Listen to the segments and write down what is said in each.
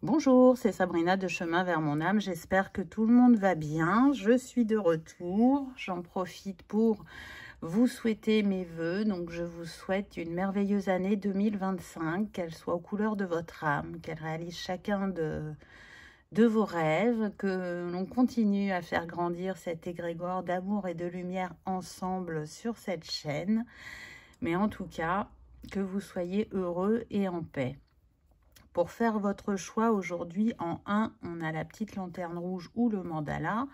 Bonjour, c'est Sabrina de Chemin vers mon âme. J'espère que tout le monde va bien. Je suis de retour. J'en profite pour vous souhaiter mes vœux. Donc, je vous souhaite une merveilleuse année 2025, qu'elle soit aux couleurs de votre âme, qu'elle réalise chacun de vos rêves, que l'on continue à faire grandir cet égrégore d'amour et de lumière ensemble sur cette chaîne. Mais en tout cas, que vous soyez heureux et en paix. Pour faire votre choix aujourd'hui, en 1, on a la petite lanterne rouge ou le mandala.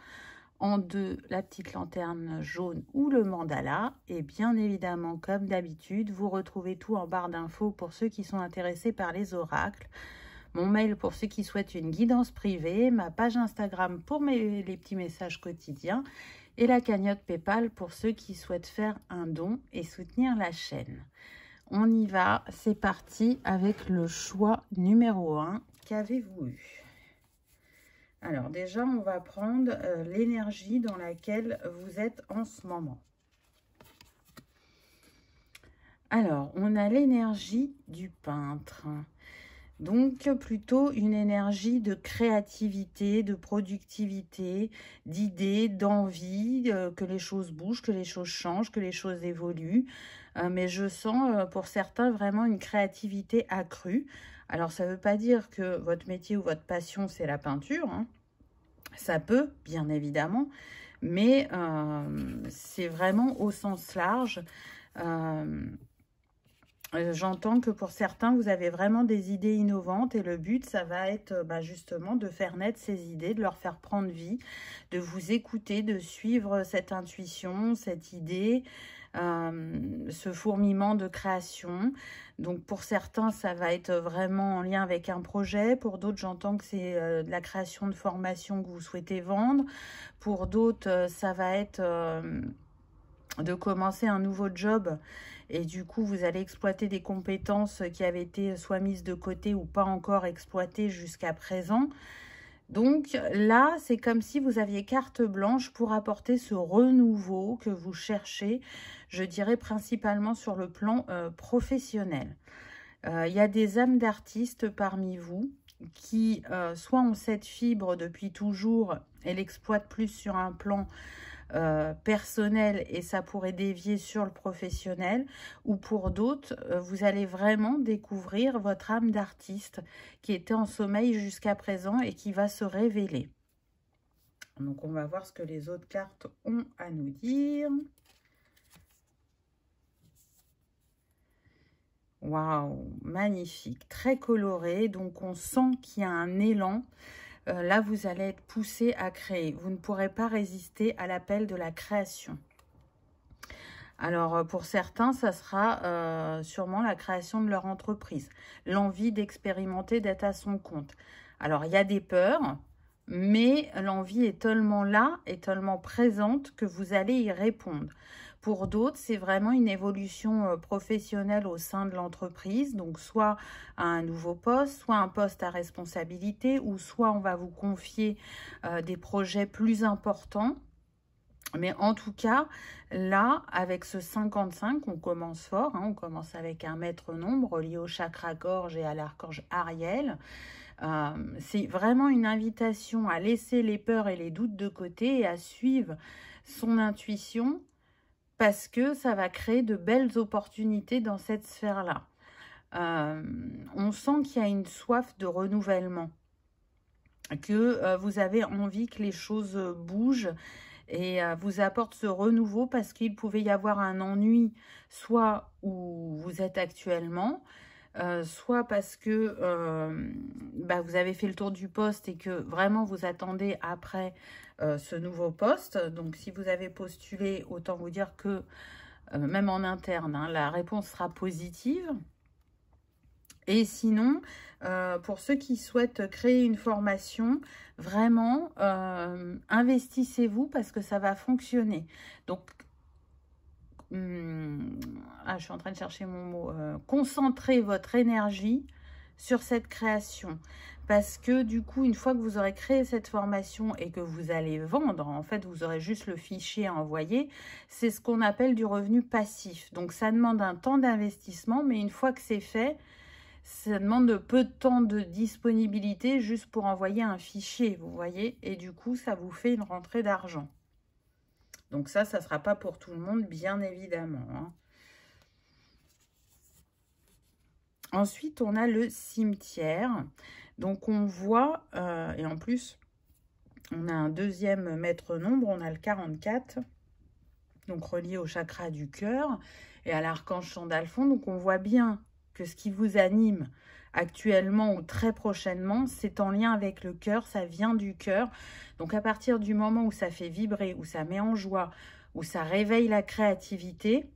En 2, la petite lanterne jaune ou le mandala. Et bien évidemment, comme d'habitude, vous retrouvez tout en barre d'infos pour ceux qui sont intéressés par les oracles. Mon mail pour ceux qui souhaitent une guidance privée. Ma page Instagram pour les petits messages quotidiens. Et la cagnotte PayPal pour ceux qui souhaitent faire un don et soutenir la chaîne. On y va, c'est parti avec le choix numéro 1. Qu'avez-vous eu? Alors déjà, on va prendre l'énergie dans laquelle vous êtes en ce moment. Alors, on a l'énergie du peintre. Donc, plutôt une énergie de créativité, de productivité, d'idées, d'envie, que les choses bougent, que les choses changent, que les choses évoluent. Mais je sens pour certains vraiment une créativité accrue. Alors, ça ne veut pas dire que votre métier ou votre passion, c'est la peinture, hein. Ça peut, bien évidemment, mais c'est vraiment au sens large. J'entends que pour certains, vous avez vraiment des idées innovantes et le but, ça va être justement de faire naître ces idées, de leur faire prendre vie, de vous écouter, de suivre cette intuition, cette idée, ce fourmillement de création. Donc pour certains, ça va être vraiment en lien avec un projet. Pour d'autres, j'entends que c'est de la création de formation que vous souhaitez vendre. Pour d'autres, ça va être de commencer un nouveau job et du coup vous allez exploiter des compétences qui avaient été soit mises de côté ou pas encore exploitées jusqu'à présent. Donc là, c'est comme si vous aviez carte blanche pour apporter ce renouveau que vous cherchez, je dirais principalement sur le plan professionnel. Il y a des âmes d'artistes parmi vous qui soit ont cette fibre depuis toujours et l'exploitent plus sur un plan personnel et ça pourrait dévier sur le professionnel, ou pour d'autres, vous allez vraiment découvrir votre âme d'artiste qui était en sommeil jusqu'à présent et qui va se révéler. Donc on va voir ce que les autres cartes ont à nous dire. Waouh, magnifique, très coloré, donc on sent qu'il y a un élan. Là, vous allez être poussé à créer. Vous ne pourrez pas résister à l'appel de la création. Alors, pour certains, ça sera sûrement la création de leur entreprise. L'envie d'expérimenter, d'être à son compte. Alors, il y a des peurs, mais l'envie est tellement là, est tellement présente que vous allez y répondre. Pour d'autres, c'est vraiment une évolution professionnelle au sein de l'entreprise. Donc, soit à un nouveau poste, soit un poste à responsabilité, ou soit on va vous confier des projets plus importants. Mais en tout cas, là, avec ce 55, on commence fort. Hein, on commence avec un maître nombre lié au chakra gorge et à l'archange Ariel. C'est vraiment une invitation à laisser les peurs et les doutes de côté et à suivre son intuition, parce que ça va créer de belles opportunités dans cette sphère-là. On sent qu'il y a une soif de renouvellement, que vous avez envie que les choses bougent et vous apportent ce renouveau, parce qu'il pouvait y avoir un ennui, soit où vous êtes actuellement, soit parce que vous avez fait le tour du poste et que vraiment vous attendez après ce nouveau poste. Donc si vous avez postulé, autant vous dire que même en interne, hein, la réponse sera positive. Et sinon, pour ceux qui souhaitent créer une formation, vraiment, investissez-vous parce que ça va fonctionner. Donc, je suis en train de chercher mon mot. Concentrez votre énergie sur cette création. Parce que du coup, une fois que vous aurez créé cette formation et que vous allez vendre, en fait, vous aurez juste le fichier à envoyer. C'est ce qu'on appelle du revenu passif. Donc, ça demande un temps d'investissement, mais une fois que c'est fait, ça demande peu de temps de disponibilité juste pour envoyer un fichier, vous voyez. Et du coup, ça vous fait une rentrée d'argent. Donc ça ne sera pas pour tout le monde, bien évidemment, hein. Ensuite, on a le cimetière. Donc, on voit, et en plus, on a un deuxième maître nombre, on a le 44, donc relié au chakra du cœur et à l'archange Sandalphon. Donc, on voit bien que ce qui vous anime actuellement ou très prochainement, c'est en lien avec le cœur, ça vient du cœur. Donc, à partir du moment où ça fait vibrer, où ça met en joie, où ça réveille la créativité,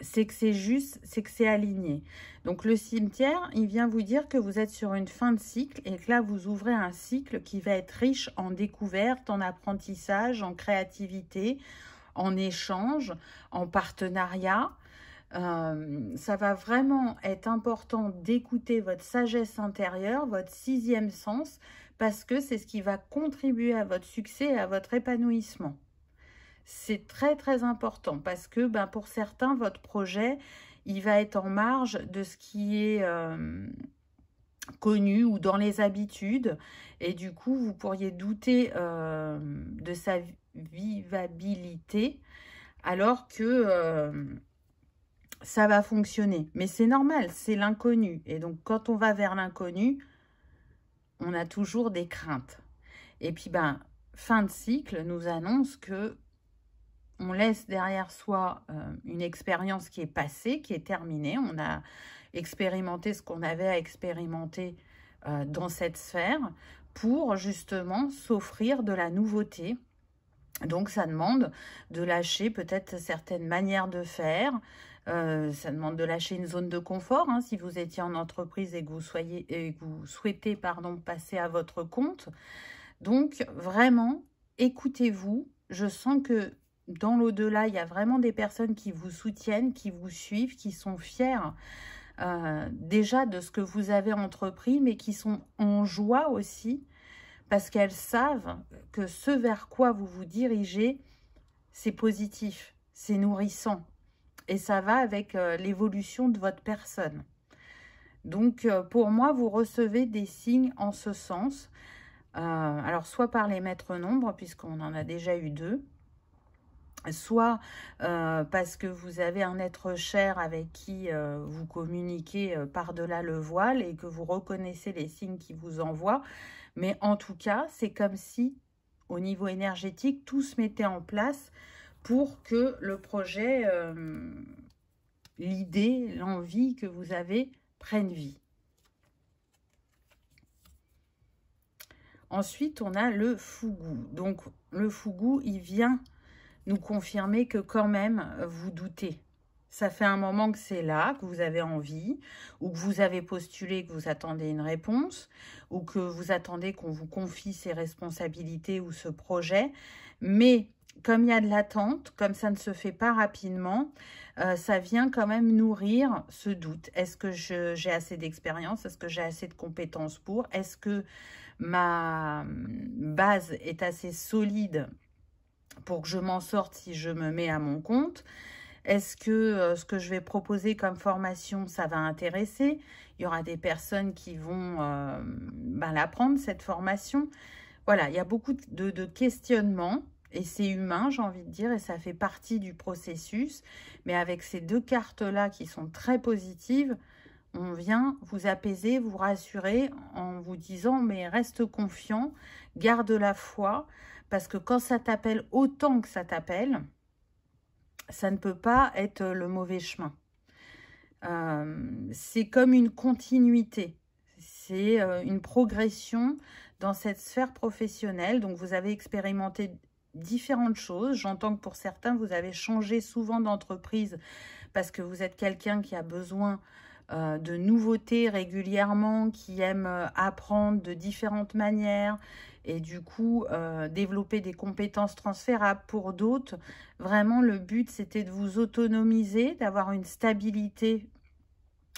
c'est que c'est juste, c'est que c'est aligné. Donc le cimetière, il vient vous dire que vous êtes sur une fin de cycle et que là, vous ouvrez un cycle qui va être riche en découvertes, en apprentissage, en créativité, en échange, en partenariat. Ça va vraiment être important d'écouter votre sagesse intérieure, votre sixième sens, parce que c'est ce qui va contribuer à votre succès et à votre épanouissement. C'est très, très important parce que pour certains, votre projet, il va être en marge de ce qui est connu ou dans les habitudes. Et du coup, vous pourriez douter de sa vivabilité alors que ça va fonctionner. Mais c'est normal, c'est l'inconnu. Et donc, quand on va vers l'inconnu, on a toujours des craintes. Et puis, fin de cycle nous annonce que on laisse derrière soi une expérience qui est passée, qui est terminée. On a expérimenté ce qu'on avait à expérimenter dans cette sphère pour justement s'offrir de la nouveauté. Donc, ça demande de lâcher peut-être certaines manières de faire. Ça demande de lâcher une zone de confort. Hein, si vous étiez en entreprise et que vous souhaitez passer à votre compte. Donc, vraiment, écoutez-vous. Je sens que dans l'au-delà, il y a vraiment des personnes qui vous soutiennent, qui vous suivent, qui sont fiers déjà de ce que vous avez entrepris, mais qui sont en joie aussi, parce qu'elles savent que ce vers quoi vous vous dirigez, c'est positif, c'est nourrissant, et ça va avec l'évolution de votre personne. Donc, pour moi, vous recevez des signes en ce sens, alors soit par les maîtres nombres, puisqu'on en a déjà eu 2, soit parce que vous avez un être cher avec qui vous communiquez par-delà le voile et que vous reconnaissez les signes qui vous envoient. Mais en tout cas, c'est comme si, au niveau énergétique, tout se mettait en place pour que le projet, l'idée, l'envie que vous avez prenne vie. Ensuite, on a le fougou. Donc, le fougou, il vient nous confirmer que quand même, vous doutez. Ça fait un moment que c'est là, que vous avez envie, ou que vous avez postulé, que vous attendez une réponse, ou que vous attendez qu'on vous confie ces responsabilités ou ce projet. Mais comme il y a de l'attente, comme ça ne se fait pas rapidement, ça vient quand même nourrir ce doute. Est-ce que j'ai assez d'expérience? Est-ce que j'ai assez de compétences pour? Est-ce que ma base est assez solide pour que je m'en sorte si je me mets à mon compte? Est-ce que ce que je vais proposer comme formation, ça va intéresser? Il y aura des personnes qui vont l'apprendre, cette formation. Voilà, il y a beaucoup de questionnements et c'est humain, j'ai envie de dire, et ça fait partie du processus. Mais avec ces 2 cartes-là qui sont très positives, on vient vous apaiser, vous rassurer en vous disant « mais reste confiant, garde la foi ». Parce que quand ça t'appelle autant que ça t'appelle, ça ne peut pas être le mauvais chemin. C'est comme une continuité. C'est une progression dans cette sphère professionnelle. Donc, vous avez expérimenté différentes choses. J'entends que pour certains, vous avez changé souvent d'entreprise parce que vous êtes quelqu'un qui a besoin de nouveautés régulièrement, qui aime apprendre de différentes manières et du coup développer des compétences transférables. Pour d'autres, vraiment le but c'était de vous autonomiser, d'avoir une stabilité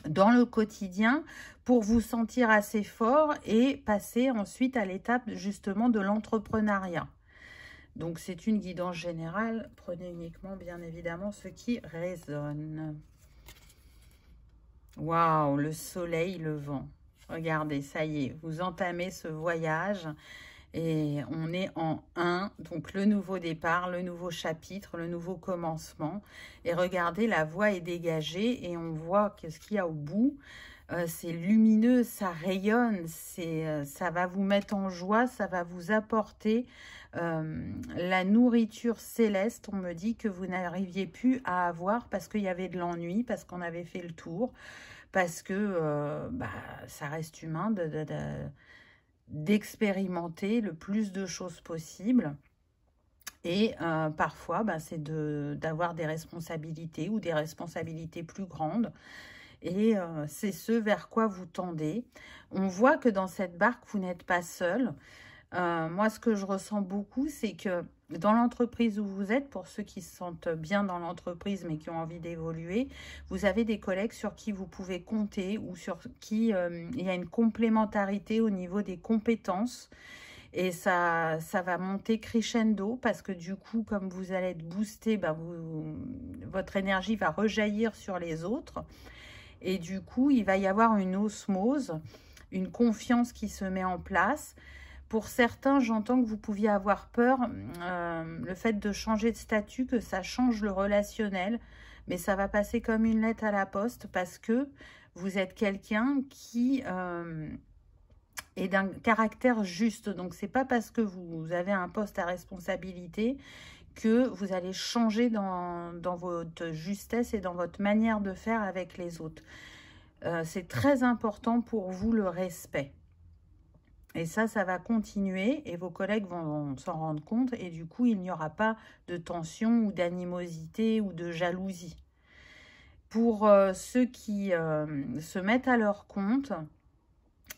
dans le quotidien pour vous sentir assez fort et passer ensuite à l'étape justement de l'entrepreneuriat. Donc c'est une guidance générale, prenez uniquement bien évidemment ce qui résonne. Waouh, le soleil levant. Regardez, ça y est, vous entamez ce voyage et on est en 1, donc le nouveau départ, le nouveau chapitre, le nouveau commencement. Et regardez, la voie est dégagée et on voit qu'est-ce qu'il y a au bout. C'est lumineux, ça rayonne, ça va vous mettre en joie, ça va vous apporter la nourriture céleste. On me dit que vous n'arriviez plus à avoir parce qu'il y avait de l'ennui, parce qu'on avait fait le tour, parce que ça reste humain d'expérimenter le plus de choses possible. Et parfois, c'est d'avoir des responsabilités ou des responsabilités plus grandes. Et c'est ce vers quoi vous tendez. On voit que dans cette barque, vous n'êtes pas seul. Moi, ce que je ressens beaucoup, c'est que dans l'entreprise où vous êtes, pour ceux qui se sentent bien dans l'entreprise mais qui ont envie d'évoluer, vous avez des collègues sur qui vous pouvez compter ou sur qui il y a une complémentarité au niveau des compétences. Et ça va monter crescendo parce que du coup, comme vous allez être boosté, votre énergie va rejaillir sur les autres. Et du coup, il va y avoir une osmose, une confiance qui se met en place. Pour certains, j'entends que vous pouviez avoir peur, le fait de changer de statut, que ça change le relationnel. Mais ça va passer comme une lettre à la poste parce que vous êtes quelqu'un qui est d'un caractère juste. Donc, c'est pas parce que vous avez un poste à responsabilité que vous allez changer dans votre justesse et dans votre manière de faire avec les autres. C'est très important pour vous le respect. Et ça va continuer et vos collègues vont s'en rendre compte et du coup, il n'y aura pas de tension ou d'animosité ou de jalousie. Pour ceux qui se mettent à leur compte,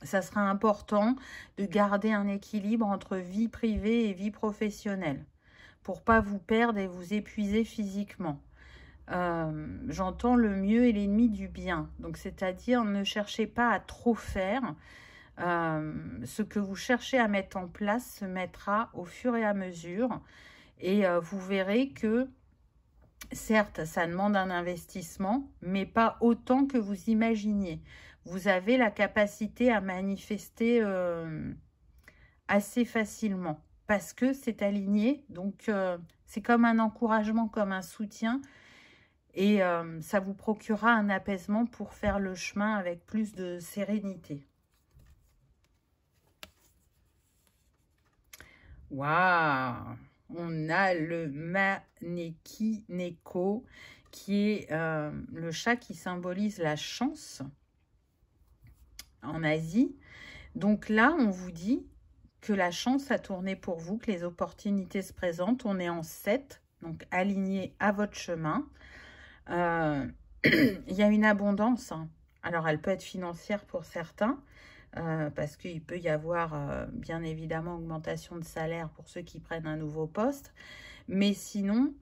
ça sera important de garder un équilibre entre vie privée et vie professionnelle, pour pas vous perdre et vous épuiser physiquement. J'entends le mieux est l'ennemi du bien. Donc, c'est-à-dire, ne cherchez pas à trop faire. Ce que vous cherchez à mettre en place se mettra au fur et à mesure. Et vous verrez que, certes, ça demande un investissement, mais pas autant que vous imaginiez. Vous avez la capacité à manifester assez facilement. Parce que c'est aligné, donc c'est comme un encouragement, comme un soutien, et ça vous procurera un apaisement pour faire le chemin avec plus de sérénité. Waouh! On a le Maneki Neko, qui est le chat qui symbolise la chance en Asie. Donc là, on vous dit que la chance a tourné pour vous, que les opportunités se présentent. On est en 7, donc aligné à votre chemin. Il y a une abondance. Hein. Alors, elle peut être financière pour certains, parce qu'il peut y avoir, bien évidemment, augmentation de salaire pour ceux qui prennent un nouveau poste. Mais sinon,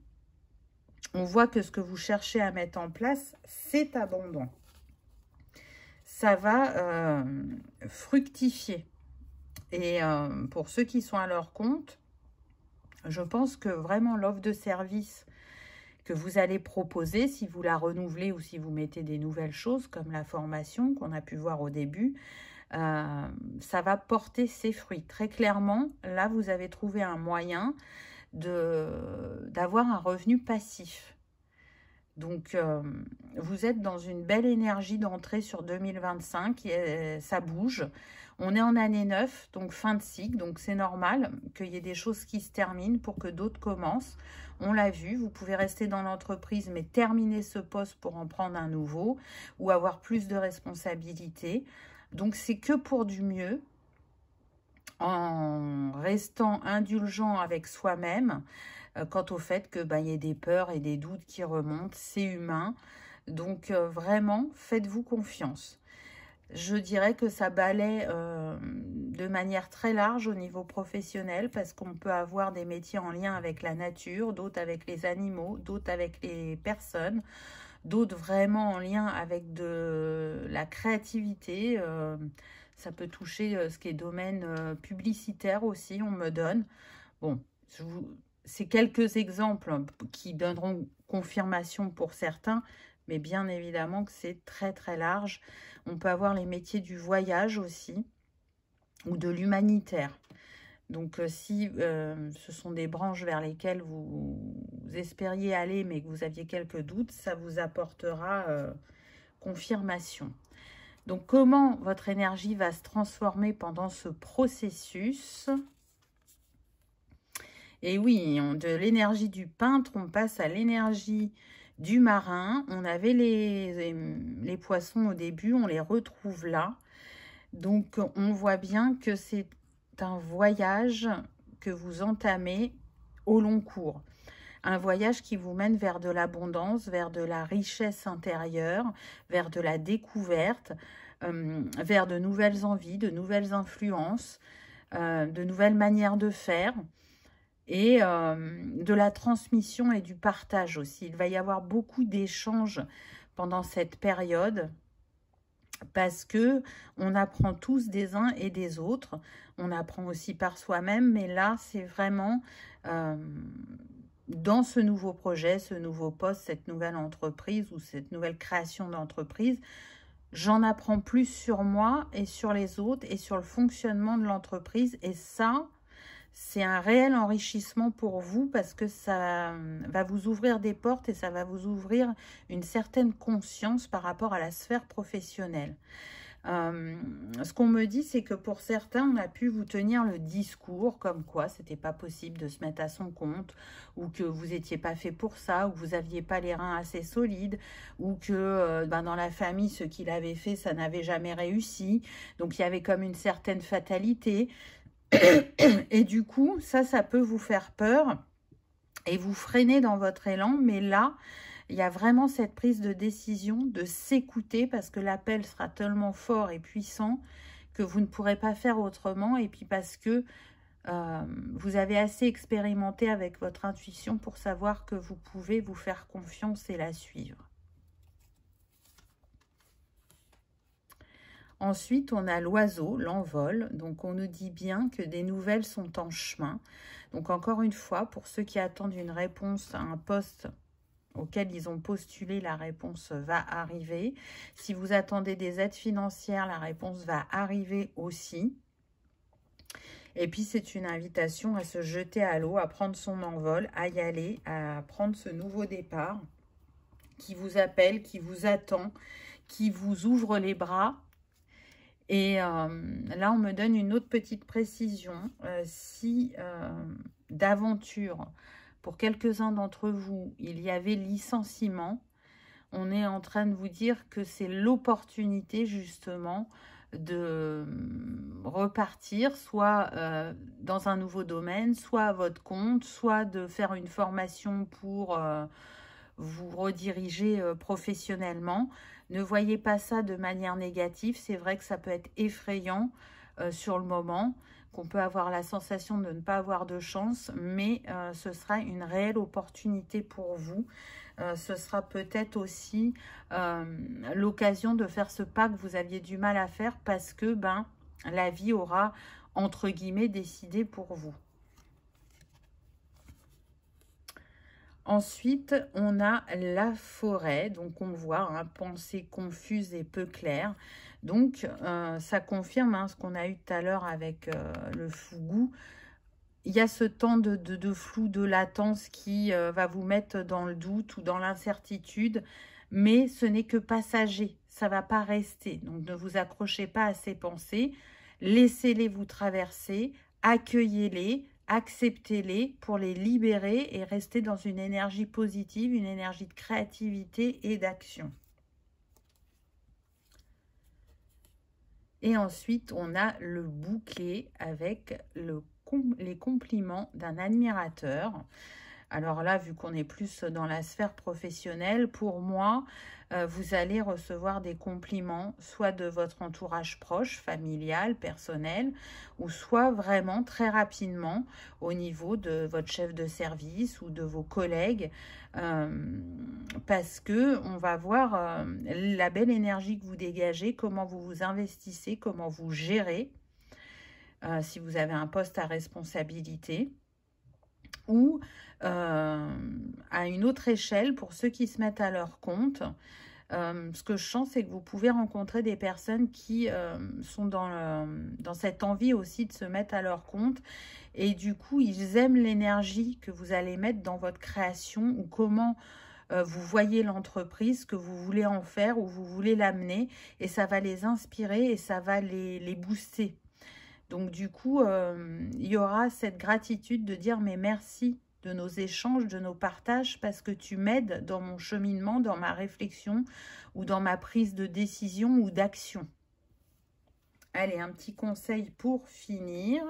on voit que ce que vous cherchez à mettre en place, c'est abondant. Ça va fructifier. Et pour ceux qui sont à leur compte, je pense que vraiment l'offre de service que vous allez proposer, si vous la renouvelez ou si vous mettez des nouvelles choses, comme la formation qu'on a pu voir au début, ça va porter ses fruits. Très clairement, là, vous avez trouvé un moyen d'avoir un revenu passif. Donc, vous êtes dans une belle énergie d'entrée sur 2025, et ça bouge. On est en année 9, donc fin de cycle, donc c'est normal qu'il y ait des choses qui se terminent pour que d'autres commencent. On l'a vu, vous pouvez rester dans l'entreprise, mais terminer ce poste pour en prendre un nouveau ou avoir plus de responsabilités. Donc, c'est que pour du mieux, en restant indulgent avec soi-même, quant au fait que y ait des peurs et des doutes qui remontent, c'est humain. Donc, vraiment, faites-vous confiance. Je dirais que ça balaie de manière très large au niveau professionnel parce qu'on peut avoir des métiers en lien avec la nature, d'autres avec les animaux, d'autres avec les personnes, d'autres vraiment en lien avec de la créativité. Ça peut toucher ce qui est domaine publicitaire aussi, on me donne. Bon, c'est quelques exemples qui donneront confirmation pour certains, mais bien évidemment que c'est très très large. On peut avoir les métiers du voyage aussi, ou de l'humanitaire. Donc, si ce sont des branches vers lesquelles vous espériez aller, mais que vous aviez quelques doutes, ça vous apportera confirmation. Donc, comment votre énergie va se transformer pendant ce processus? Et oui, de l'énergie du peintre, on passe à l'énergie du marin. On avait les poissons au début, on les retrouve là. Donc, on voit bien que c'est un voyage que vous entamez au long cours. Un voyage qui vous mène vers de l'abondance, vers de la richesse intérieure, vers de la découverte, vers de nouvelles envies, de nouvelles influences, de nouvelles manières de faire et de la transmission et du partage aussi. Il va y avoir beaucoup d'échanges pendant cette période parce que on apprend tous des uns et des autres. On apprend aussi par soi-même, mais là, c'est vraiment dans ce nouveau projet, ce nouveau poste, cette nouvelle entreprise ou cette nouvelle création d'entreprise, j'en apprends plus sur moi et sur les autres et sur le fonctionnement de l'entreprise. Et ça, c'est un réel enrichissement pour vous parce que ça va vous ouvrir des portes et ça va vous ouvrir une certaine conscience par rapport à la sphère professionnelle. Ce qu'on me dit, c'est que pour certains, on a pu vous tenir le discours comme quoi c'était pas possible de se mettre à son compte, ou que vous n'étiez pas fait pour ça, ou que vous n'aviez pas les reins assez solides, ou que dans la famille, ce qu'il avait fait, ça n'avait jamais réussi. Donc, il y avait comme une certaine fatalité. Et du coup, ça peut vous faire peur et vous freiner dans votre élan. Mais là, il y a vraiment cette prise de décision de s'écouter parce que l'appel sera tellement fort et puissant que vous ne pourrez pas faire autrement. Et puis parce que vous avez assez expérimenté avec votre intuition pour savoir que vous pouvez vous faire confiance et la suivre. Ensuite, on a l'oiseau, l'envol. Donc, on nous dit bien que des nouvelles sont en chemin. Donc, encore une fois, pour ceux qui attendent une réponse à un poste auquel ils ont postulé, la réponse va arriver. Si vous attendez des aides financières, la réponse va arriver aussi. Et puis, c'est une invitation à se jeter à l'eau, à prendre son envol, à y aller, à prendre ce nouveau départ qui vous appelle, qui vous attend, qui vous ouvre les bras. Et là, on me donne une autre petite précision. Si d'aventure, pour quelques-uns d'entre vous, il y avait licenciement, on est en train de vous dire que c'est l'opportunité justement de repartir, soit dans un nouveau domaine, soit à votre compte, soit de faire une formation pour vous rediriger professionnellement. Ne voyez pas ça de manière négative. C'est vrai que ça peut être effrayant sur le moment, qu'on peut avoir la sensation de ne pas avoir de chance, mais ce sera une réelle opportunité pour vous. Ce sera peut-être aussi l'occasion de faire ce pas que vous aviez du mal à faire parce que la vie aura, entre guillemets, décidé pour vous. Ensuite, on a la forêt, donc on voit pensée confuse et peu claire. Donc, ça confirme ce qu'on a eu tout à l'heure avec le fougou. Il y a ce temps de flou, de latence qui va vous mettre dans le doute ou dans l'incertitude, mais ce n'est que passager, ça ne va pas rester. Donc, ne vous accrochez pas à ces pensées, laissez-les vous traverser, accueillez-les, acceptez-les pour les libérer et rester dans une énergie positive, une énergie de créativité et d'action. Et ensuite, on a le bouquet avec les compliments d'un admirateur. Alors là, vu qu'on est plus dans la sphère professionnelle, pour moi, vous allez recevoir des compliments, soit de votre entourage proche, familial, personnel, ou soit vraiment très rapidement au niveau de votre chef de service ou de vos collègues, parce que on va voir la belle énergie que vous dégagez, comment vous vous investissez, comment vous gérez, si vous avez un poste à responsabilité. ou à une autre échelle pour ceux qui se mettent à leur compte. Ce que je sens, c'est que vous pouvez rencontrer des personnes qui sont dans cette envie aussi de se mettre à leur compte. Et du coup, ils aiment l'énergie que vous allez mettre dans votre création ou comment vous voyez l'entreprise, que vous voulez en faire, où vous voulez l'amener. Et ça va les inspirer et ça va les booster. Donc du coup, il y aura cette gratitude de dire mais merci de nos échanges, de nos partages, parce que tu m'aides dans mon cheminement, dans ma réflexion ou dans ma prise de décision ou d'action. Allez, un petit conseil pour finir.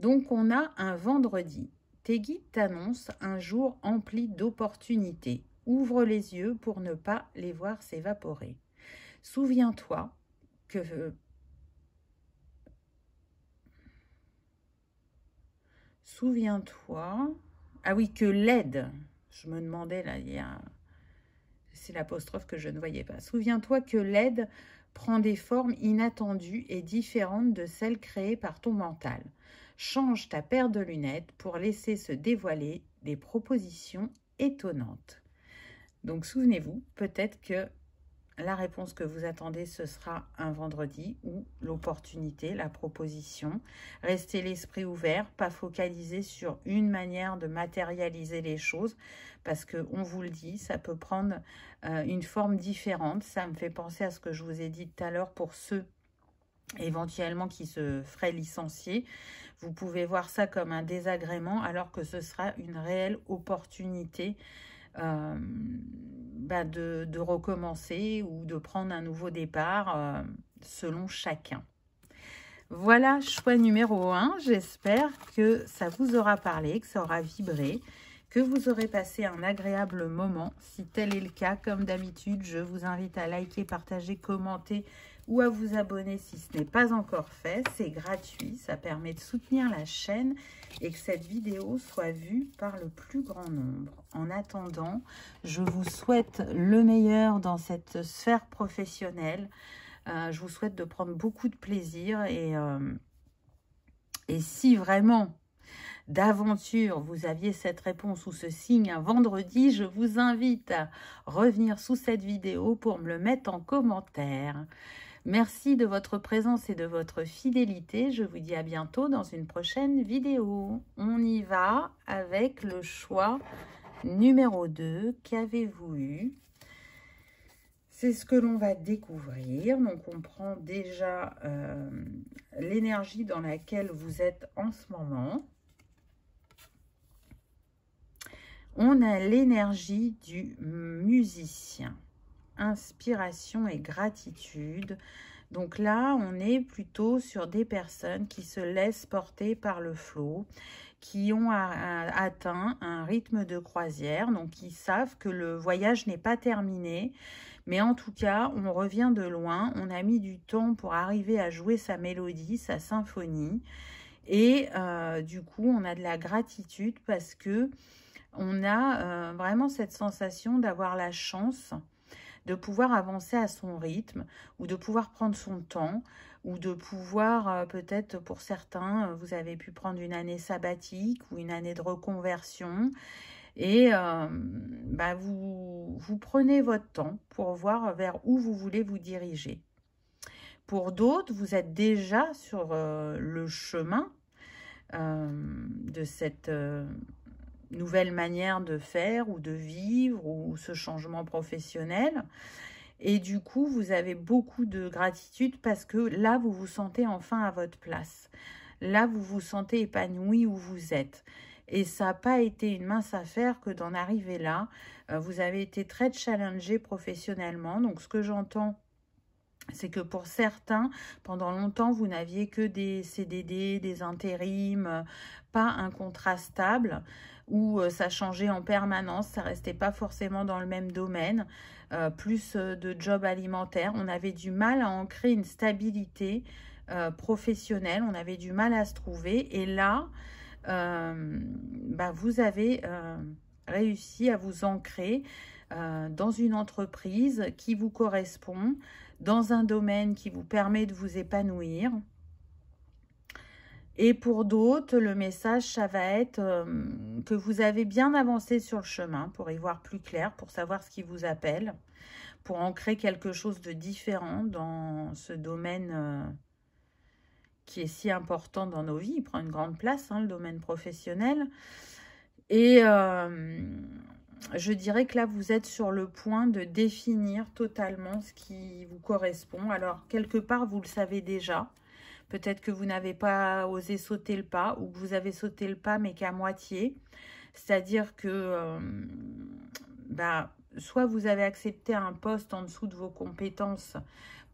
Donc, on a un vendredi. Tes guides t'annoncent un jour empli d'opportunités. Ouvre les yeux pour ne pas les voir s'évaporer. Souviens-toi que... Souviens-toi... Ah oui, que l'aide... Je me demandais, là, il y a... C'est l'apostrophe que je ne voyais pas. Souviens-toi que l'aide prend des formes inattendues et différentes de celles créées par ton mental. Change ta paire de lunettes pour laisser se dévoiler des propositions étonnantes. Donc souvenez-vous, peut-être que la réponse que vous attendez, ce sera un vendredi ou l'opportunité, la proposition. Restez l'esprit ouvert, pas focaliser sur une manière de matérialiser les choses parce qu'on vous le dit, ça peut prendre une forme différente. Ça me fait penser à ce que je vous ai dit tout à l'heure pour ceux éventuellement qui se feraient licencier. Vous pouvez voir ça comme un désagrément alors que ce sera une réelle opportunité de recommencer ou de prendre un nouveau départ selon chacun. Voilà, choix numéro 1. J'espère que ça vous aura parlé, que ça aura vibré, que vous aurez passé un agréable moment. Si tel est le cas, comme d'habitude, je vous invite à liker, partager, commenter ou à vous abonner si ce n'est pas encore fait. C'est gratuit, ça permet de soutenir la chaîne et que cette vidéo soit vue par le plus grand nombre. En attendant, je vous souhaite le meilleur dans cette sphère professionnelle. Je vous souhaite de prendre beaucoup de plaisir et si vraiment d'aventure vous aviez cette réponse ou ce signe un vendredi, je vous invite à revenir sous cette vidéo pour me le mettre en commentaire. Merci de votre présence et de votre fidélité. Je vous dis à bientôt dans une prochaine vidéo. On y va avec le choix numéro 2. Qu'avez-vous eu? C'est ce que l'on va découvrir. Donc, on prend déjà l'énergie dans laquelle vous êtes en ce moment. On a l'énergie du musicien. Inspiration et gratitude. Donc là, on est plutôt sur des personnes qui se laissent porter par le flot, qui ont atteint un rythme de croisière, donc qui savent que le voyage n'est pas terminé, mais en tout cas, on revient de loin, on a mis du temps pour arriver à jouer sa mélodie, sa symphonie, et du coup, on a de la gratitude parce que on a vraiment cette sensation d'avoir la chance de pouvoir avancer à son rythme ou de pouvoir prendre son temps ou de pouvoir, peut-être pour certains, vous avez pu prendre une année sabbatique ou une année de reconversion et vous prenez votre temps pour voir vers où vous voulez vous diriger. Pour d'autres, vous êtes déjà sur le chemin de cette... nouvelle manière de faire ou de vivre ou ce changement professionnel. Et du coup, vous avez beaucoup de gratitude parce que là, vous vous sentez enfin à votre place. Là, vous vous sentez épanoui où vous êtes. Et ça n'a pas été une mince affaire que d'en arriver là. Vous avez été très challengé professionnellement. Donc, ce que j'entends, c'est que pour certains, pendant longtemps, vous n'aviez que des CDD, des intérims, pas un contrat stable, où ça changeait en permanence, ça restait pas forcément dans le même domaine, plus de job alimentaire. On avait du mal à ancrer une stabilité professionnelle, on avait du mal à se trouver. Et là, vous avez réussi à vous ancrer dans une entreprise qui vous correspond, dans un domaine qui vous permet de vous épanouir. Et pour d'autres, le message, ça va être que vous avez bien avancé sur le chemin pour y voir plus clair, pour savoir ce qui vous appelle, pour ancrer quelque chose de différent dans ce domaine qui est si important dans nos vies. Il prend une grande place, hein, le domaine professionnel. Et je dirais que là, vous êtes sur le point de définir totalement ce qui vous correspond. Alors, quelque part, vous le savez déjà. Peut-être que vous n'avez pas osé sauter le pas ou que vous avez sauté le pas mais qu'à moitié. C'est-à-dire que soit vous avez accepté un poste en dessous de vos compétences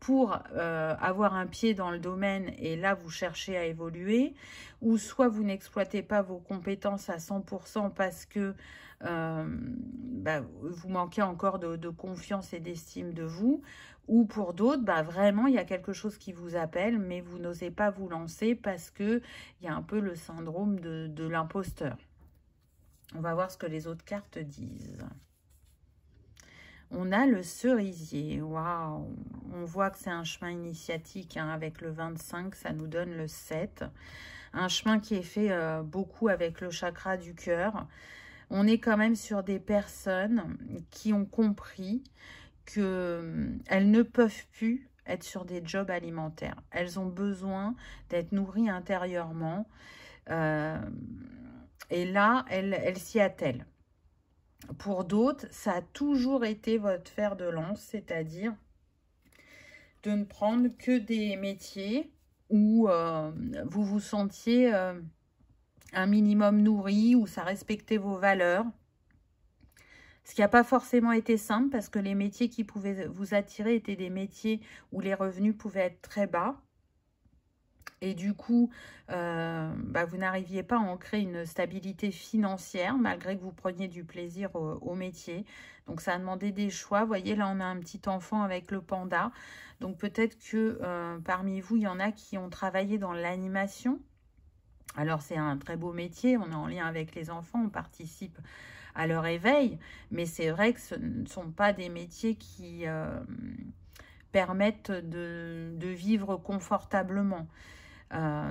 pour avoir un pied dans le domaine et là vous cherchez à évoluer, ou soit vous n'exploitez pas vos compétences à 100% parce que vous manquez encore de confiance et d'estime de vous, ou pour d'autres, vraiment, il y a quelque chose qui vous appelle, mais vous n'osez pas vous lancer parce qu'il y a un peu le syndrome de l'imposteur. On va voir ce que les autres cartes disent. On a le cerisier. Waouh! On voit que c'est un chemin initiatique, hein, avec le 25, ça nous donne le 7. Un chemin qui est fait beaucoup avec le chakra du cœur. On est quand même sur des personnes qui ont compris qu'elles ne peuvent plus être sur des jobs alimentaires. Elles ont besoin d'être nourries intérieurement. Et là, elles s'y attellent. Pour d'autres, ça a toujours été votre fer de lance, c'est-à-dire de ne prendre que des métiers où vous vous sentiez un minimum nourri, où ça respectait vos valeurs. Ce qui n'a pas forcément été simple parce que les métiers qui pouvaient vous attirer étaient des métiers où les revenus pouvaient être très bas. Et du coup, vous n'arriviez pas à ancrer une stabilité financière malgré que vous preniez du plaisir au métier. Donc, ça a demandé des choix. Vous voyez, là, on a un petit enfant avec le panda. Donc, peut-être que parmi vous, il y en a qui ont travaillé dans l'animation. Alors, c'est un très beau métier. On est en lien avec les enfants. On participe à leur éveil, mais c'est vrai que ce ne sont pas des métiers qui permettent de vivre confortablement.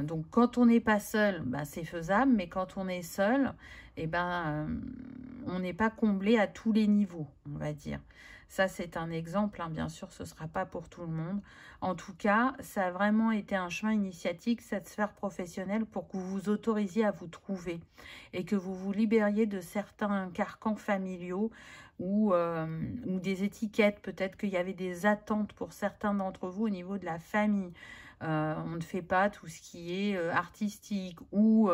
Donc quand on n'est pas seul, c'est faisable, mais quand on est seul, on n'est pas comblé à tous les niveaux, on va dire. Ça, c'est un exemple, hein. Bien sûr, ce ne sera pas pour tout le monde. En tout cas, ça a vraiment été un chemin initiatique, cette sphère professionnelle, pour que vous vous autorisiez à vous trouver et que vous vous libériez de certains carcans familiaux ou des étiquettes. Peut-être qu'il y avait des attentes pour certains d'entre vous au niveau de la famille. On ne fait pas tout ce qui est artistique ou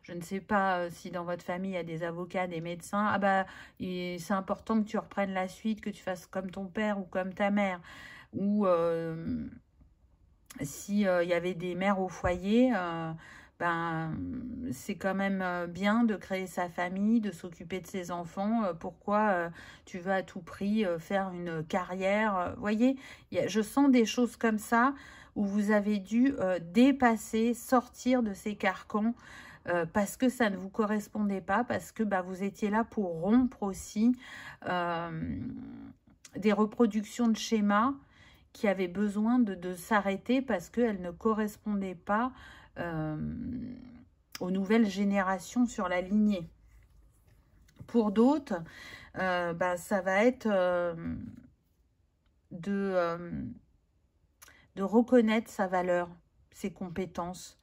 je ne sais pas si dans votre famille il y a des avocats, des médecins. C'est important que tu reprennes la suite, que tu fasses comme ton père ou comme ta mère. Ou si il y avait des mères au foyer, c'est quand même bien de créer sa famille, de s'occuper de ses enfants. Pourquoi tu veux à tout prix faire une carrière? Vous voyez, je sens des choses comme ça où vous avez dû dépasser, sortir de ces carcans parce que ça ne vous correspondait pas, parce que vous étiez là pour rompre aussi des reproductions de schémas qui avaient besoin de s'arrêter parce qu'elles ne correspondaient pas aux nouvelles générations sur la lignée. Pour d'autres, ça va être de reconnaître sa valeur, ses compétences.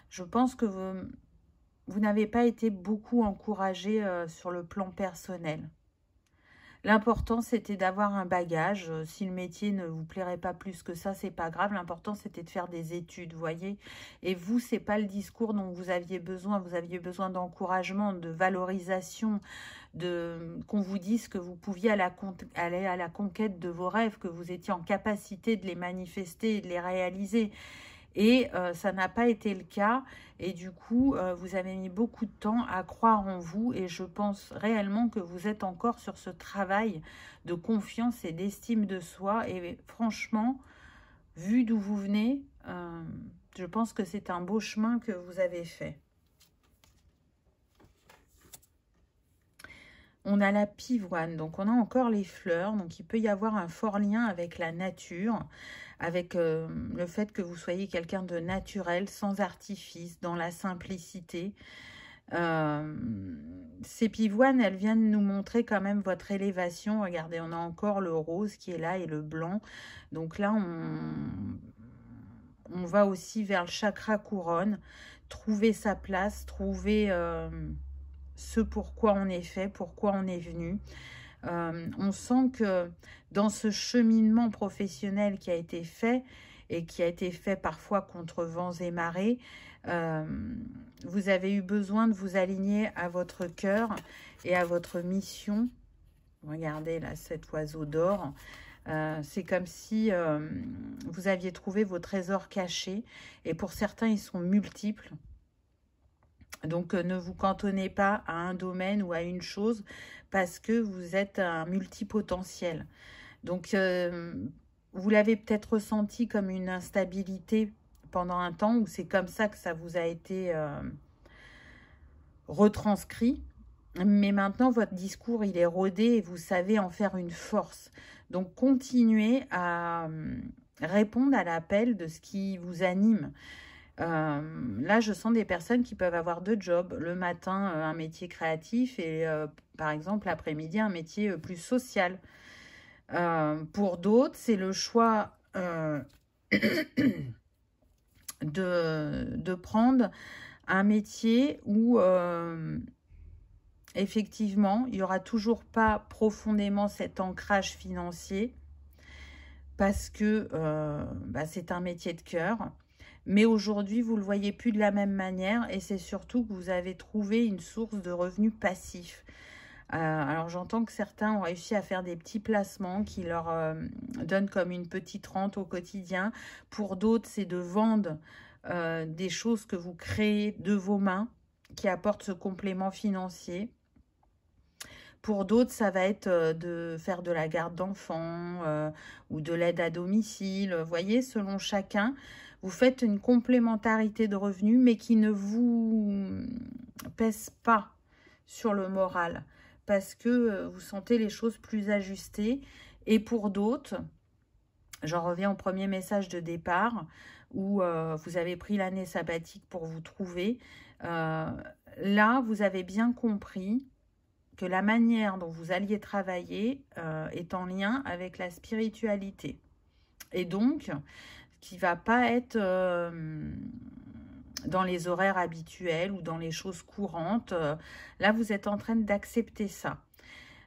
Je pense que vous n'avez pas été beaucoup encouragé sur le plan personnel. L'important, c'était d'avoir un bagage. Si le métier ne vous plairait pas plus que ça, c'est pas grave. L'important, c'était de faire des études, vous voyez. Et vous, c'est pas le discours dont vous aviez besoin. Vous aviez besoin d'encouragement, de valorisation, qu'on vous dise que vous pouviez aller à la conquête de vos rêves, que vous étiez en capacité de les manifester et de les réaliser. Et ça n'a pas été le cas. Et du coup, vous avez mis beaucoup de temps à croire en vous. Et je pense réellement que vous êtes encore sur ce travail de confiance et d'estime de soi. Et franchement, vu d'où vous venez, je pense que c'est un beau chemin que vous avez fait. On a la pivoine, donc on a encore les fleurs. Donc il peut y avoir un fort lien avec la nature, avec le fait que vous soyez quelqu'un de naturel, sans artifice, dans la simplicité. Ces pivoines, elles viennent nous montrer quand même votre élévation. Regardez, on a encore le rose qui est là et le blanc. Donc là, on va aussi vers le chakra couronne, trouver sa place, trouver ce pourquoi on est fait, pourquoi on est venu. On sent que dans ce cheminement professionnel qui a été fait, et qui a été fait parfois contre vents et marées, vous avez eu besoin de vous aligner à votre cœur et à votre mission. Regardez là, cet oiseau d'or. C'est comme si vous aviez trouvé vos trésors cachés. Et pour certains, ils sont multiples. Donc, ne vous cantonnez pas à un domaine ou à une chose parce que vous êtes un multipotentiel. Donc, vous l'avez peut-être ressenti comme une instabilité pendant un temps, où c'est comme ça que ça vous a été retranscrit. Mais maintenant, votre discours, il est rodé et vous savez en faire une force. Donc, continuez à répondre à l'appel de ce qui vous anime. Là, je sens des personnes qui peuvent avoir 2 jobs. Le matin, un métier créatif et, par exemple, l'après-midi, un métier plus social. Pour d'autres, c'est le choix de prendre un métier où, effectivement, il n'y aura toujours pas profondément cet ancrage financier parce que c'est un métier de cœur. Mais aujourd'hui, vous ne le voyez plus de la même manière et c'est surtout que vous avez trouvé une source de revenus passifs. Alors, j'entends que certains ont réussi à faire des petits placements qui leur donnent comme une petite rente au quotidien. Pour d'autres, c'est de vendre des choses que vous créez de vos mains qui apportent ce complément financier. Pour d'autres, ça va être de faire de la garde d'enfants ou de l'aide à domicile. Vous voyez, selon chacun, vous faites une complémentarité de revenus, mais qui ne vous pèse pas sur le moral, parce que vous sentez les choses plus ajustées. Et pour d'autres, j'en reviens au premier message de départ, où vous avez pris l'année sabbatique pour vous trouver. Là, vous avez bien compris que la manière dont vous alliez travailler est en lien avec la spiritualité. Et donc, qui ne va pas être dans les horaires habituels ou dans les choses courantes. Là, vous êtes en train d'accepter ça.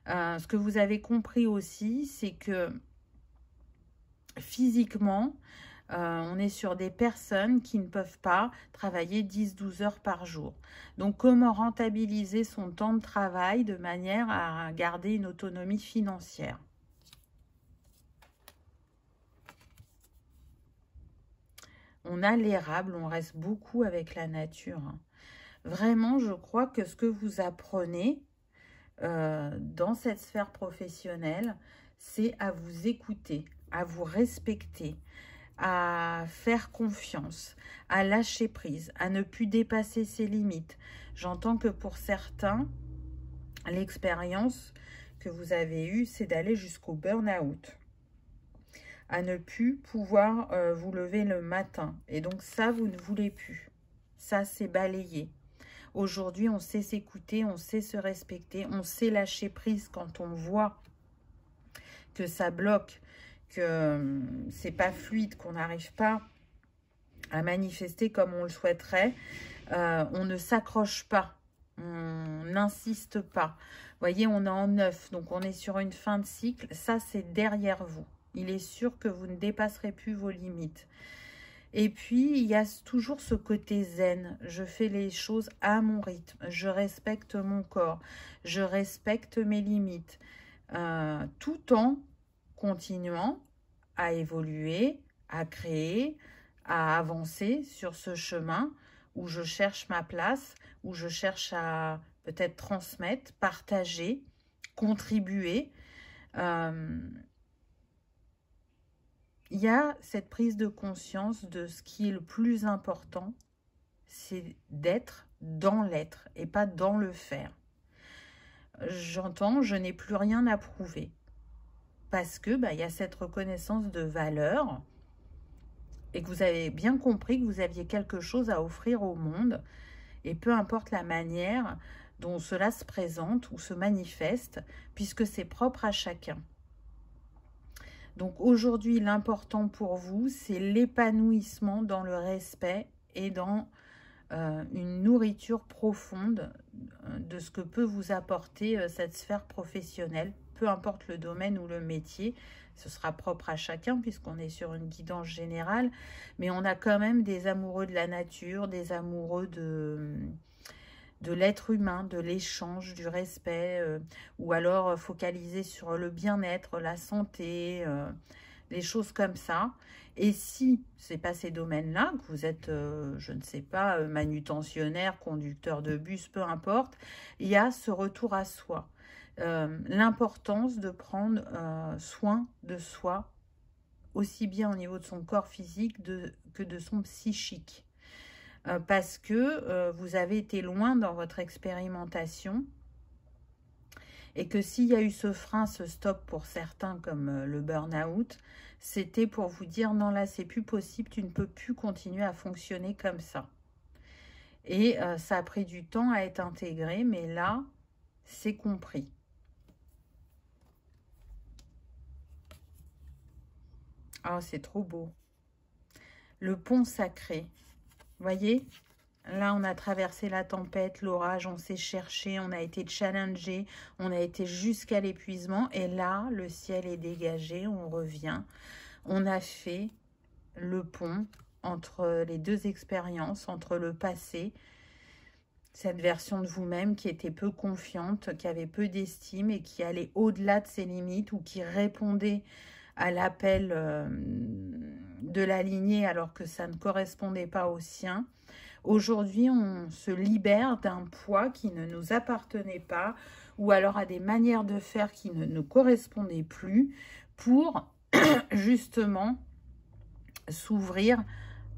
Ce que vous avez compris aussi, c'est que physiquement, on est sur des personnes qui ne peuvent pas travailler 10-12 heures par jour. Donc, comment rentabiliser son temps de travail de manière à garder une autonomie financière? On a l'érable, on reste beaucoup avec la nature. Vraiment, je crois que ce que vous apprenez dans cette sphère professionnelle, c'est à vous écouter, à vous respecter, à faire confiance, à lâcher prise, à ne plus dépasser ses limites. J'entends que pour certains, l'expérience que vous avez eue, c'est d'aller jusqu'au burn-out, à ne plus pouvoir vous lever le matin. Et donc ça, vous ne voulez plus. Ça, c'est balayé. Aujourd'hui, on sait s'écouter, on sait se respecter, on sait lâcher prise quand on voit que ça bloque, que c'est pas fluide, qu'on n'arrive pas à manifester comme on le souhaiterait. On ne s'accroche pas, on n'insiste pas. Vous voyez, on est en 9, donc on est sur une fin de cycle. Ça, c'est derrière vous. Il est sûr que vous ne dépasserez plus vos limites. Et puis, il y a toujours ce côté zen. Je fais les choses à mon rythme. Je respecte mon corps. Je respecte mes limites. Tout en continuant à évoluer, à créer, à avancer sur ce chemin où je cherche ma place, où je cherche à peut-être transmettre, partager, contribuer. Il y a cette prise de conscience de ce qui est le plus important, c'est d'être dans l'être et pas dans le faire. J'entends, je n'ai plus rien à prouver. Parce que il y a cette reconnaissance de valeur et que vous avez bien compris que vous aviez quelque chose à offrir au monde, et peu importe la manière dont cela se présente ou se manifeste, puisque c'est propre à chacun. Donc aujourd'hui, l'important pour vous, c'est l'épanouissement dans le respect et dans une nourriture profonde de ce que peut vous apporter cette sphère professionnelle, peu importe le domaine ou le métier. Ce sera propre à chacun puisqu'on est sur une guidance générale, mais on a quand même des amoureux de la nature, des amoureux de l'être humain, de l'échange, du respect, ou alors focaliser sur le bien-être, la santé, les choses comme ça. Et si c'est pas ces domaines-là, que vous êtes, je ne sais pas, manutentionnaire, conducteur de bus, peu importe, il y a ce retour à soi. L'importance de prendre soin de soi, aussi bien au niveau de son corps physique que de son psychique. Parce que vous avez été loin dans votre expérimentation et que s'il y a eu ce frein, ce stop pour certains comme le burn-out, c'était pour vous dire non, là c'est plus possible, tu ne peux plus continuer à fonctionner comme ça. Et ça a pris du temps à être intégré, mais là c'est compris. Ah, c'est trop beau. Le pont sacré, voyez, là, on a traversé la tempête, l'orage, on s'est cherché, on a été challengé, on a été jusqu'à l'épuisement. Et là, le ciel est dégagé, on revient. On a fait le pont entre les deux expériences, entre le passé, cette version de vous-même qui était peu confiante, qui avait peu d'estime et qui allait au-delà de ses limites ou qui répondait à l'appel de la lignée alors que ça ne correspondait pas au sien. Aujourd'hui, on se libère d'un poids qui ne nous appartenait pas ou alors à des manières de faire qui ne nous correspondaient plus pour justement s'ouvrir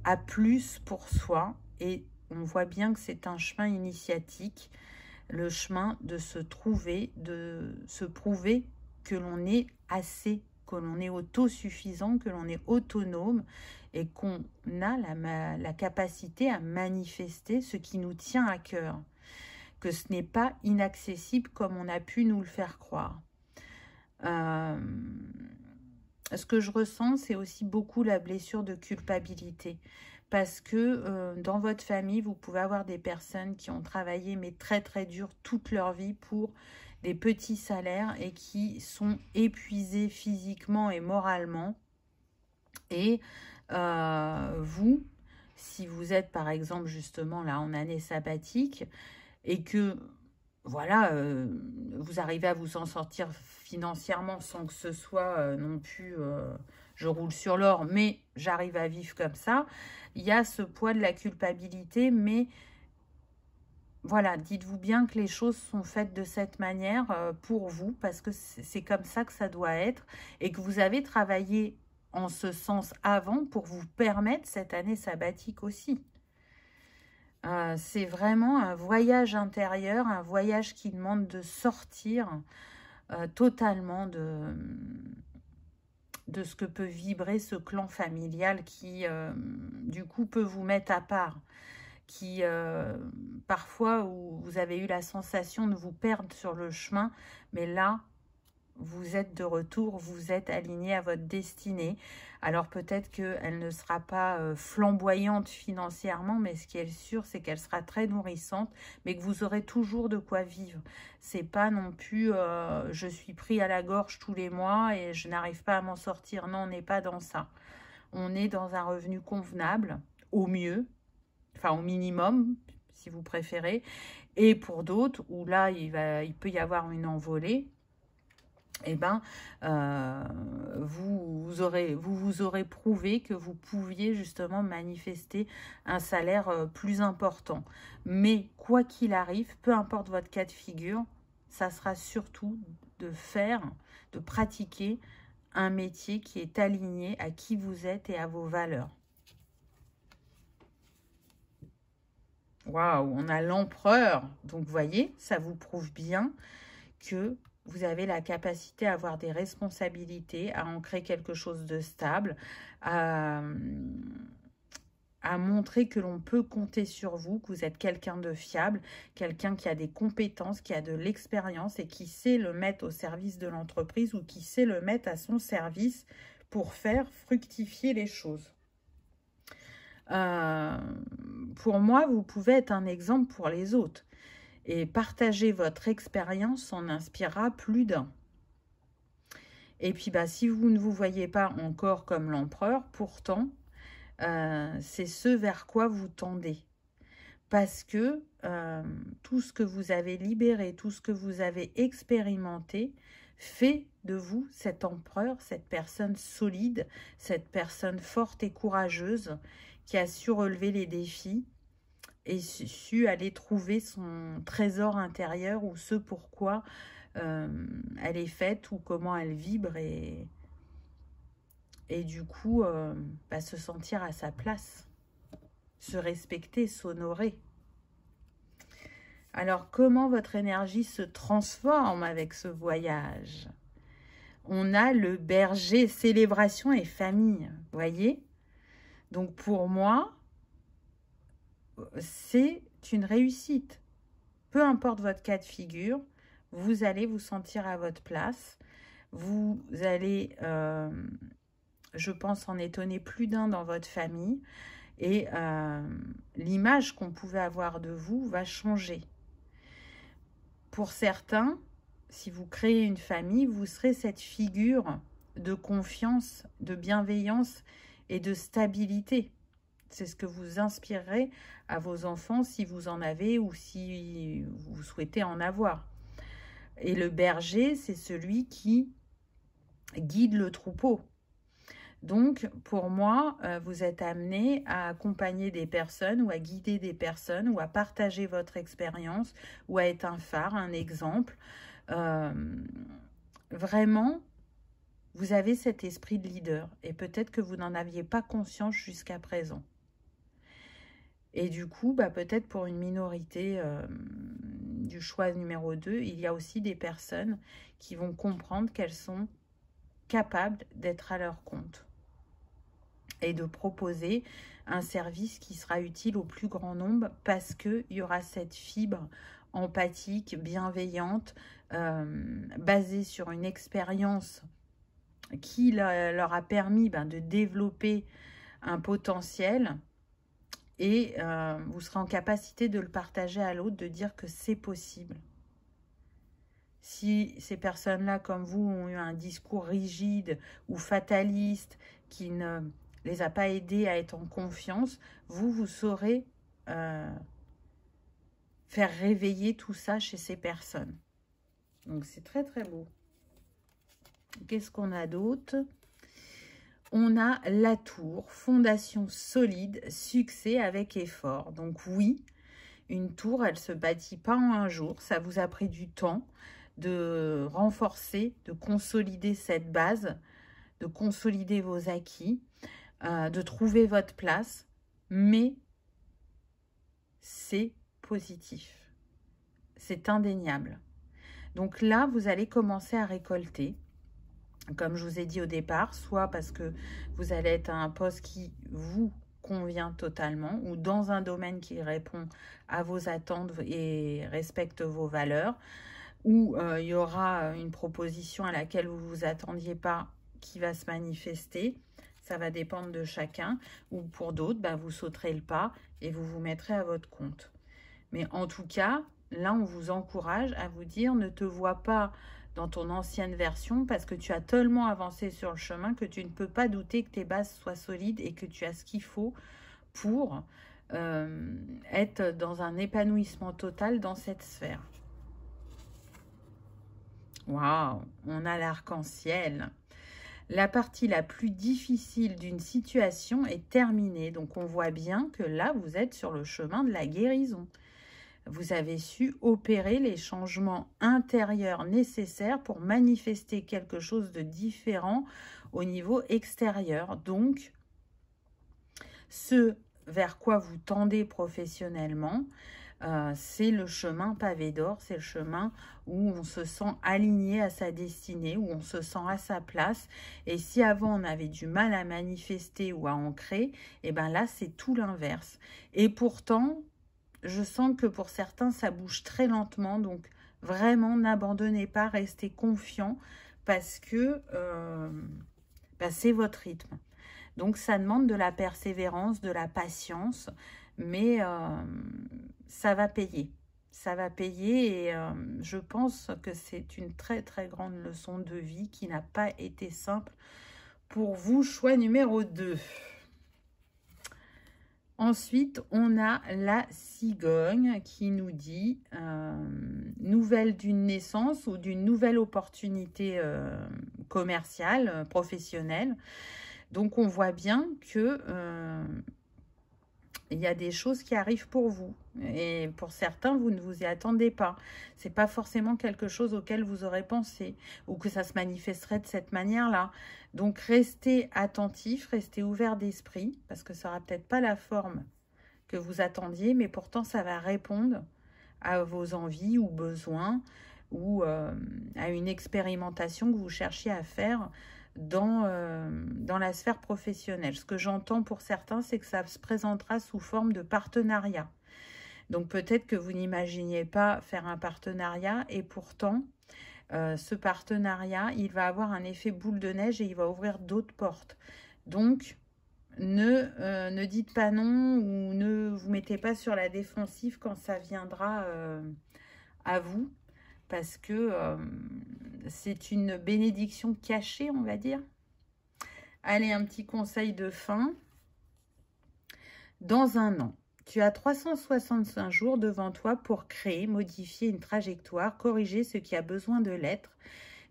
à plus pour soi. Et on voit bien que c'est un chemin initiatique, le chemin de se trouver, de se prouver que l'on est assez, que l'on est autosuffisant, que l'on est autonome et qu'on a la capacité à manifester ce qui nous tient à cœur, que ce n'est pas inaccessible comme on a pu nous le faire croire. Ce que je ressens, c'est aussi beaucoup la blessure de culpabilité. Parce que dans votre famille, vous pouvez avoir des personnes qui ont travaillé mais très très dur toute leur vie pour des petits salaires et qui sont épuisés physiquement et moralement. Et vous, si vous êtes par exemple justement là en année sabbatique et que voilà, vous arrivez à vous en sortir financièrement sans que ce soit non plus je roule sur l'or, mais j'arrive à vivre comme ça. Il y a ce poids de la culpabilité, mais voilà, dites-vous bien que les choses sont faites de cette manière pour vous, parce que c'est comme ça que ça doit être, et que vous avez travaillé en ce sens avant pour vous permettre cette année sabbatique aussi. C'est vraiment un voyage intérieur, un voyage qui demande de sortir totalement de ce que peut vibrer ce clan familial qui, du coup, peut vous mettre à part. Qui, parfois, où vous avez eu la sensation de vous perdre sur le chemin, mais là, vous êtes de retour, vous êtes aligné à votre destinée. Alors peut-être qu'elle ne sera pas flamboyante financièrement, mais ce qui est sûr, c'est qu'elle sera très nourrissante, mais que vous aurez toujours de quoi vivre. C'est pas non plus je suis pris à la gorge tous les mois et je n'arrive pas à m'en sortir. Non, on n'est pas dans ça. On est dans un revenu convenable, au mieux, enfin au minimum, si vous préférez. Et pour d'autres, où là, il peut y avoir une envolée, eh ben, vous vous aurez prouvé que vous pouviez justement manifester un salaire plus important. Mais quoi qu'il arrive, peu importe votre cas de figure, ça sera surtout de faire, de pratiquer un métier qui est aligné à qui vous êtes et à vos valeurs. Waouh, on a l'empereur. Donc, vous voyez, ça vous prouve bien que vous avez la capacité à avoir des responsabilités, à ancrer quelque chose de stable, à montrer que l'on peut compter sur vous, que vous êtes quelqu'un de fiable, quelqu'un qui a des compétences, qui a de l'expérience et qui sait le mettre au service de l'entreprise ou qui sait le mettre à son service pour faire fructifier les choses. Pour moi, vous pouvez être un exemple pour les autres. Et partager votre expérience en inspirera plus d'un. Et puis, si vous ne vous voyez pas encore comme l'empereur, pourtant, c'est ce vers quoi vous tendez. Parce que tout ce que vous avez libéré, tout ce que vous avez expérimenté, fait de vous cet empereur, cette personne solide, cette personne forte et courageuse qui a su relever les défis et su aller trouver son trésor intérieur ou ce pourquoi elle est faite ou comment elle vibre et du coup se sentir à sa place, se respecter, s'honorer. Alors comment votre énergie se transforme avec ce voyage? On a le berger, célébration et famille, voyez? Donc pour moi, c'est une réussite. Peu importe votre cas de figure, vous allez vous sentir à votre place. Vous allez, je pense, en étonner plus d'un dans votre famille. Et l'image qu'on pouvait avoir de vous va changer. Pour certains, si vous créez une famille, vous serez cette figure de confiance, de bienveillance et de stabilité. C'est ce que vous inspirerez à vos enfants si vous en avez ou si vous souhaitez en avoir. Et le berger, c'est celui qui guide le troupeau. Donc, pour moi, vous êtes amené à accompagner des personnes ou à guider des personnes ou à partager votre expérience ou à être un phare, un exemple. Vraiment, vous avez cet esprit de leader et peut-être que vous n'en aviez pas conscience jusqu'à présent. Et du coup, peut-être pour une minorité du choix numéro 2, il y a aussi des personnes qui vont comprendre qu'elles sont capables d'être à leur compte et de proposer un service qui sera utile au plus grand nombre parce qu'il y aura cette fibre empathique, bienveillante, basée sur une expérience qui leur a permis de développer un potentiel et vous serez en capacité de le partager à l'autre, de dire que c'est possible. Si ces personnes-là, comme vous, ont eu un discours rigide ou fataliste qui ne les a pas aidés à être en confiance, vous saurez faire réveiller tout ça chez ces personnes. Donc, c'est très, très beau. Qu'est-ce qu'on a d'autre? On a la tour, fondation solide, succès avec effort. Donc oui, une tour, elle ne se bâtit pas en un jour. Ça vous a pris du temps de renforcer, de consolider cette base, de consolider vos acquis, de trouver votre place. Mais c'est positif. C'est indéniable. Donc là, vous allez commencer à récolter. Comme je vous ai dit au départ, soit parce que vous allez être à un poste qui vous convient totalement ou dans un domaine qui répond à vos attentes et respecte vos valeurs, ou il y aura une proposition à laquelle vous ne vous attendiez pas qui va se manifester. Ça va dépendre de chacun. Ou pour d'autres, vous sauterez le pas et vous vous mettrez à votre compte. Mais en tout cas, là, on vous encourage à vous dire, ne te vois pas dans ton ancienne version parce que tu as tellement avancé sur le chemin que tu ne peux pas douter que tes bases soient solides et que tu as ce qu'il faut pour être dans un épanouissement total dans cette sphère. Waouh, on a l'arc-en-ciel. La partie la plus difficile d'une situation est terminée. Donc, on voit bien que là, vous êtes sur le chemin de la guérison. Vous avez su opérer les changements intérieurs nécessaires pour manifester quelque chose de différent au niveau extérieur. Donc, ce vers quoi vous tendez professionnellement, c'est le chemin pavé d'or, c'est le chemin où on se sent aligné à sa destinée, où on se sent à sa place. Et si avant on avait du mal à manifester ou à ancrer, et bien là c'est tout l'inverse. Et pourtant, je sens que pour certains ça bouge très lentement, donc vraiment n'abandonnez pas, restez confiants parce que c'est votre rythme. Donc ça demande de la persévérance, de la patience, mais ça va payer. Ça va payer et je pense que c'est une très très grande leçon de vie qui n'a pas été simple pour vous. Choix numéro 2. Ensuite, on a la cigogne qui nous dit nouvelle d'une naissance ou d'une nouvelle opportunité commerciale, professionnelle. Donc, on voit bien que il y a des choses qui arrivent pour vous. Et pour certains, vous ne vous y attendez pas. Ce n'est pas forcément quelque chose auquel vous aurez pensé ou que ça se manifesterait de cette manière-là. Donc, restez attentifs, restez ouverts d'esprit parce que ça n'aura peut-être pas la forme que vous attendiez, mais pourtant, ça va répondre à vos envies ou besoins ou à une expérimentation que vous cherchiez à faire dans la sphère professionnelle. Ce que j'entends pour certains, c'est que ça se présentera sous forme de partenariat. Donc peut-être que vous n'imaginiez pas faire un partenariat et pourtant, ce partenariat, il va avoir un effet boule de neige et il va ouvrir d'autres portes. Donc, ne dites pas non ou ne vous mettez pas sur la défensive quand ça viendra à vous. Parce que c'est une bénédiction cachée, on va dire. Allez, un petit conseil de fin. Dans un an, tu as 365 jours devant toi pour créer, modifier une trajectoire, corriger ce qui a besoin de l'être,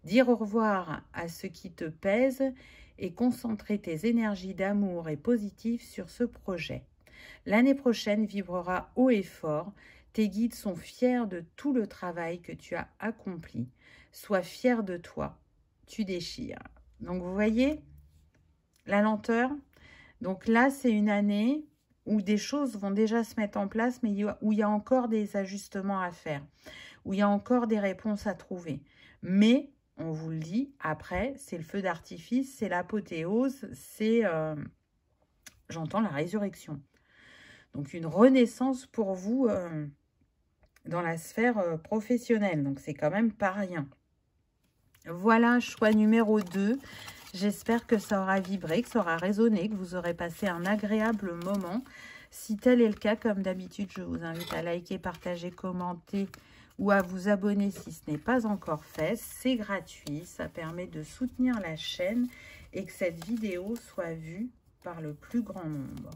dire au revoir à ce qui te pèse et concentrer tes énergies d'amour et positives sur ce projet. L'année prochaine vibrera haut et fort. Tes guides sont fiers de tout le travail que tu as accompli. Sois fier de toi. Tu déchires. Donc, vous voyez la lenteur. Donc là, c'est une année où des choses vont déjà se mettre en place, mais où il y a encore des ajustements à faire, où il y a encore des réponses à trouver. Mais, on vous le dit, après, c'est le feu d'artifice, c'est l'apothéose, c'est, j'entends la résurrection. Donc, une renaissance pour vous dans la sphère professionnelle. Donc, c'est quand même pas rien. Voilà, choix numéro 2. J'espère que ça aura vibré, que ça aura résonné, que vous aurez passé un agréable moment. Si tel est le cas, comme d'habitude, je vous invite à liker, partager, commenter ou à vous abonner si ce n'est pas encore fait. C'est gratuit, ça permet de soutenir la chaîne et que cette vidéo soit vue par le plus grand nombre.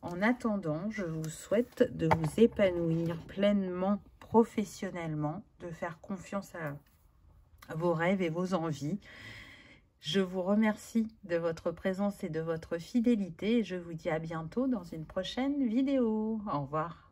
En attendant, je vous souhaite de vous épanouir pleinement professionnellement, de faire confiance à vos rêves et vos envies. Je vous remercie de votre présence et de votre fidélité et je vous dis à bientôt dans une prochaine vidéo. Au revoir.